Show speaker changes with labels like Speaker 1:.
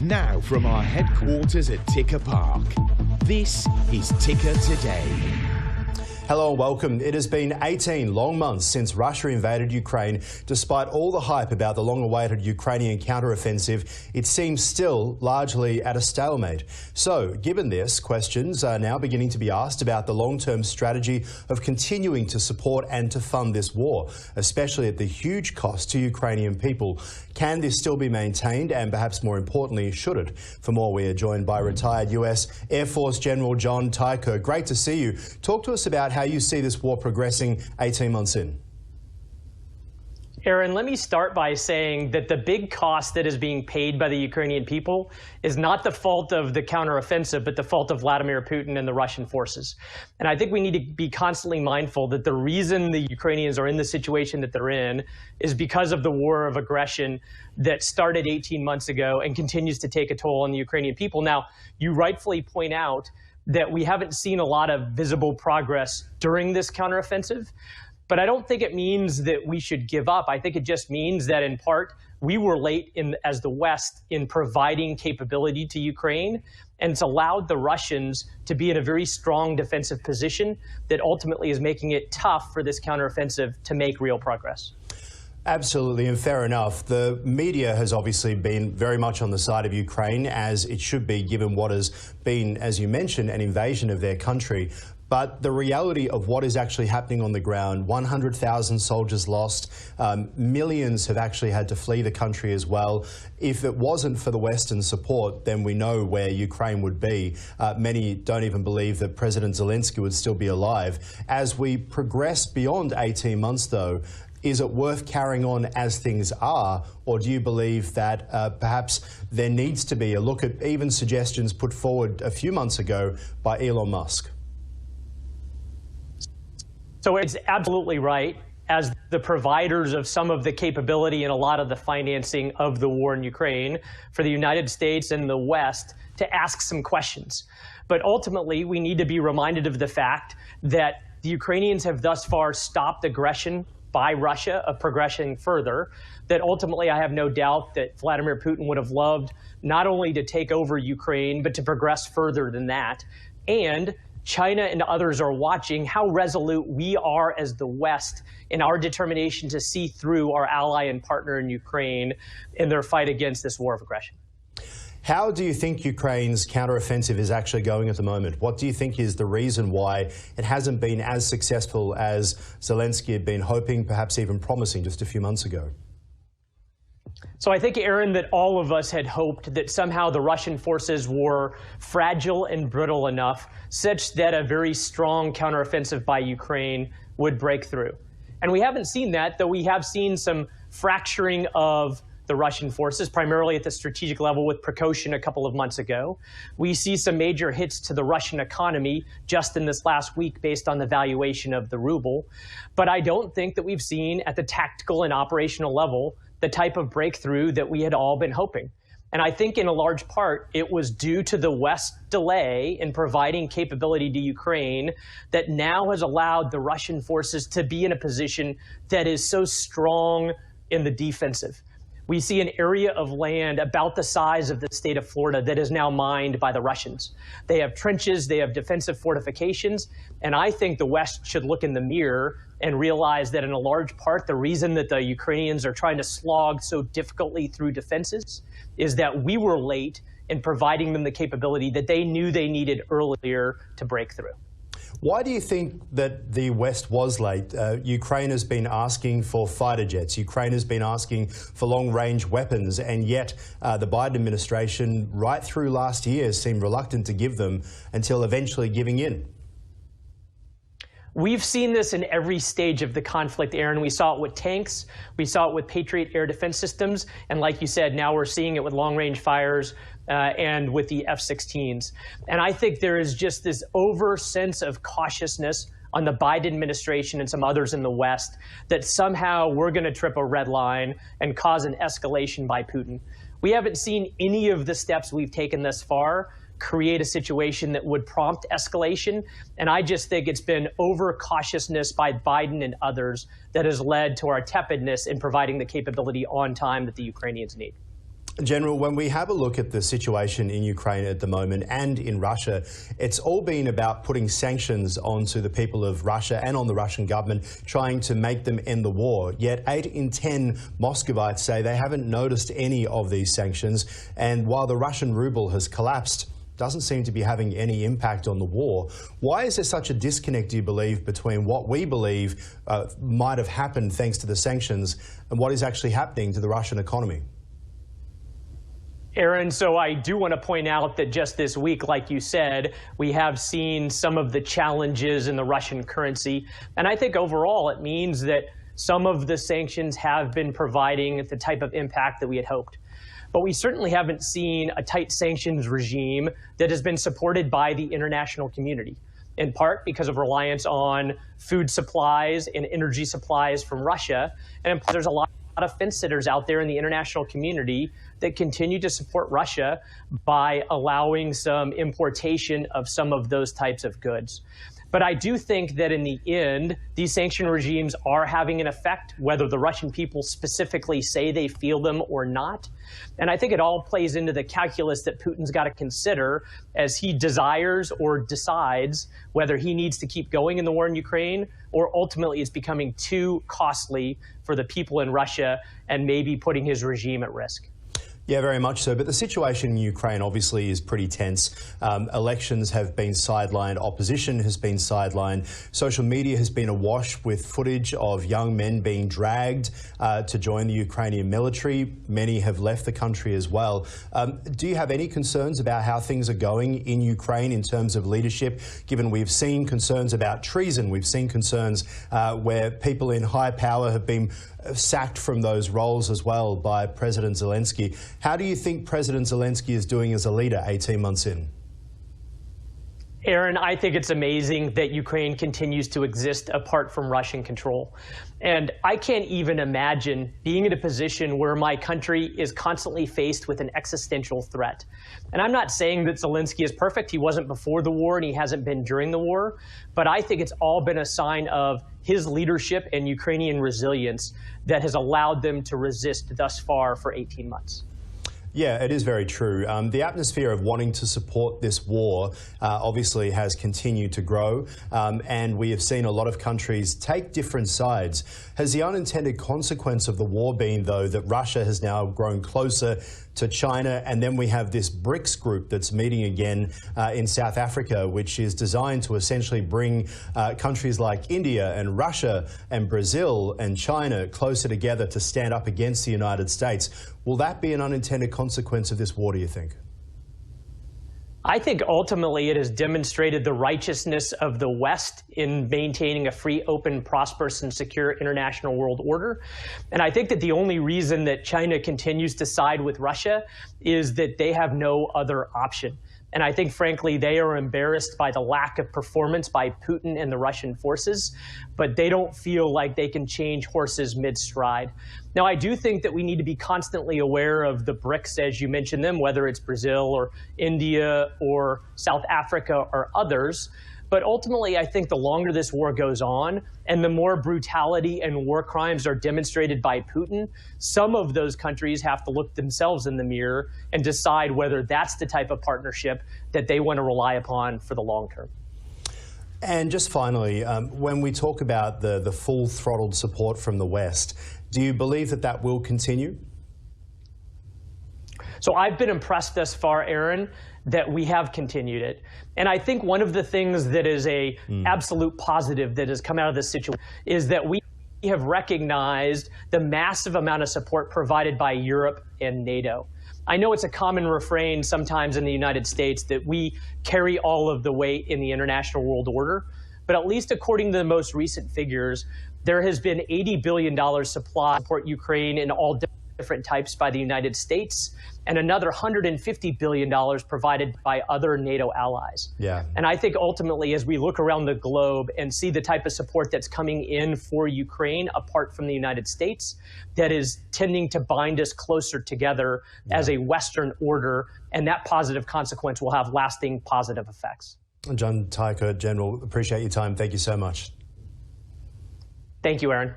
Speaker 1: Now from our headquarters at Ticker Park, this is Ticker Today.
Speaker 2: Hello and welcome. It has been 18 long months since Russia invaded Ukraine. Despite all the hype about the long-awaited Ukrainian counter-offensive, it seems still largely at a stalemate. So, given this, questions are now beginning to be asked about the long-term strategy of continuing to support and to fund this war, especially at the huge cost to Ukrainian people. Can this still be maintained, and perhaps more importantly, should it? For more, we are joined by retired US Air Force General John Teichert. Great to see you. Talk to us about how you see this war progressing 18 months in.
Speaker 3: Aaron, let me start by saying that the big cost that is being paid by the Ukrainian people is not the fault of the counteroffensive, but the fault of Vladimir Putin and the Russian forces. And I think we need to be constantly mindful that the reason the Ukrainians are in the situation that they're in is because of the war of aggression that started 18 months ago and continues to take a toll on the Ukrainian people. Now, you rightfully point out that we haven't seen a lot of visible progress during this counteroffensive. But I don't think it means that we should give up. I think it just means that, in part, we were late as the West in providing capability to Ukraine, and it's allowed the Russians to be in a very strong defensive position that ultimately is making it tough for this counteroffensive to make real progress.
Speaker 2: Absolutely, and fair enough. The media has obviously been very much on the side of Ukraine, as it should be, given what has been, as you mentioned, an invasion of their country. But the reality of what is actually happening on the ground, 100,000 soldiers lost, millions have actually had to flee the country as well. If it wasn't for the Western support, then we know where Ukraine would be. Many don't even believe that President Zelensky would still be alive. As we progress beyond 18 months, though, is it worth carrying on as things are, or do you believe that perhaps there needs to be a look at even suggestions put forward a few months ago by Elon Musk?
Speaker 3: So it's absolutely right, as the providers of some of the capability and a lot of the financing of the war in Ukraine, for the United States and the West to ask some questions. But ultimately, we need to be reminded of the fact that the Ukrainians have thus far stopped aggression by Russia of progressing further, that ultimately I have no doubt that Vladimir Putin would have loved not only to take over Ukraine, but to progress further than that. And China and others are watching how resolute we are as the West in our determination to see through our ally and partner in Ukraine in their fight against this war of aggression.
Speaker 2: How do you think Ukraine's counteroffensive is actually going at the moment? What do you think is the reason why it hasn't been as successful as Zelensky had been hoping, perhaps even promising just a few months ago?
Speaker 3: So I think, Aaron, that all of us had hoped that somehow the Russian forces were fragile and brittle enough such that a very strong counteroffensive by Ukraine would break through. And we haven't seen that, though we have seen some fracturing of the Russian forces, primarily at the strategic level with Prigozhin a couple of months ago. We see some major hits to the Russian economy just in this last week based on the valuation of the ruble. But I don't think that we've seen at the tactical and operational level the type of breakthrough that we had all been hoping. And I think in a large part, it was due to the West's delay in providing capability to Ukraine that now has allowed the Russian forces to be in a position that is so strong in the defensive. We see an area of land about the size of the state of Florida that is now mined by the Russians. They have trenches, they have defensive fortifications, and I think the West should look in the mirror and realize that in a large part, the reason that the Ukrainians are trying to slog so difficultly through defenses is that we were late in providing them the capability that they knew they needed earlier to break through.
Speaker 2: Why do you think that the West was late? Ukraine has been asking for fighter jets. Ukraine has been asking for long-range weapons, and yet the Biden administration, right through last year, seemed reluctant to give them until eventually giving in.
Speaker 3: We've seen this in every stage of the conflict, Aaron. We saw it with tanks, we saw it with Patriot air defense systems, and like you said, now we're seeing it with long-range fires and with the F-16s. And I think there is just this over sense of cautiousness on the Biden administration and some others in the West that somehow we're going to trip a red line and cause an escalation by Putin. We haven't seen any of the steps we've taken thus far create a situation that would prompt escalation. And I just think it's been over-cautiousness by Biden and others that has led to our tepidness in providing the capability on time that the Ukrainians need.
Speaker 2: General, when we have a look at the situation in Ukraine at the moment and in Russia, it's all been about putting sanctions onto the people of Russia and on the Russian government, trying to make them end the war. Yet 8 in 10 Muscovites say they haven't noticed any of these sanctions. And while the Russian ruble has collapsed, doesn't seem to be having any impact on the war. Why is there such a disconnect, do you believe, between what we believe might have happened thanks to the sanctions and what is actually happening to the Russian economy?
Speaker 3: Aaron, so I do want to point out that just this week, like you said, we have seen some of the challenges in the Russian currency. And I think overall it means that some of the sanctions have been providing the type of impact that we had hoped. But we certainly haven't seen a tight sanctions regime that has been supported by the international community, in part because of reliance on food supplies and energy supplies from Russia. And there's a lot of fence sitters out there in the international community that continue to support Russia by allowing some importation of some of those types of goods. But I do think that in the end, these sanction regimes are having an effect, whether the Russian people specifically say they feel them or not. And I think it all plays into the calculus that Putin's got to consider as he desires or decides whether he needs to keep going in the war in Ukraine, or ultimately it's becoming too costly for the people in Russia and maybe putting his regime at risk.
Speaker 2: Yeah, very much so. But the situation in Ukraine obviously is pretty tense. Elections have been sidelined. Opposition has been sidelined. Social media has been awash with footage of young men being dragged to join the Ukrainian military. Many have left the country as well. Do you have any concerns about how things are going in Ukraine in terms of leadership, given we've seen concerns about treason? We've seen concerns where people in high power have been sacked from those roles as well by President Zelensky. How do you think President Zelensky is doing as a leader 18 months in?
Speaker 3: Aaron, I think it's amazing that Ukraine continues to exist apart from Russian control. And I can't even imagine being in a position where my country is constantly faced with an existential threat. And I'm not saying that Zelensky is perfect. He wasn't before the war and he hasn't been during the war. But I think it's all been a sign of his leadership and Ukrainian resilience that has allowed them to resist thus far for 18 months.
Speaker 2: Yeah, it is very true. The atmosphere of wanting to support this war obviously has continued to grow, and we have seen a lot of countries take different sides. Has the unintended consequence of the war been, though, that Russia has now grown closer to China, and then we have this BRICS group that's meeting again in South Africa, which is designed to essentially bring countries like India and Russia and Brazil and China closer together to stand up against the United States. Will that be an unintended consequence of this war, do you think?
Speaker 3: I think ultimately it has demonstrated the righteousness of the West in maintaining a free, open, prosperous, and secure international world order. And I think that the only reason that China continues to side with Russia is that they have no other option. And I think, frankly, they are embarrassed by the lack of performance by Putin and the Russian forces, but they don't feel like they can change horses mid-stride. Now, I do think that we need to be constantly aware of the BRICS, as you mentioned them, whether it's Brazil or India or South Africa or others. But ultimately, I think the longer this war goes on and the more brutality and war crimes are demonstrated by Putin, some of those countries have to look themselves in the mirror and decide whether that's the type of partnership that they want to rely upon for the long term.
Speaker 2: And just finally, when we talk about the full throttled support from the West, do you believe that that will continue?
Speaker 3: So I've been impressed thus far, Aaron, that we have continued it. And I think one of the things that is a absolute positive that has come out of this situation is that we have recognized the massive amount of support provided by Europe and NATO. I know it's a common refrain sometimes in the United States that we carry all of the weight in the international world order, but at least according to the most recent figures, there has been $80 billion supply to support Ukraine in all different types by the United States, and another $150 billion provided by other NATO allies.
Speaker 2: Yeah.
Speaker 3: And I think ultimately, as we look around the globe and see the type of support that's coming in for Ukraine apart from the United States, that is tending to bind us closer together as a Western order, and that positive consequence will have lasting positive effects.
Speaker 2: John Teichert, General, appreciate your time. Thank you so much.
Speaker 3: Thank you, Aaron.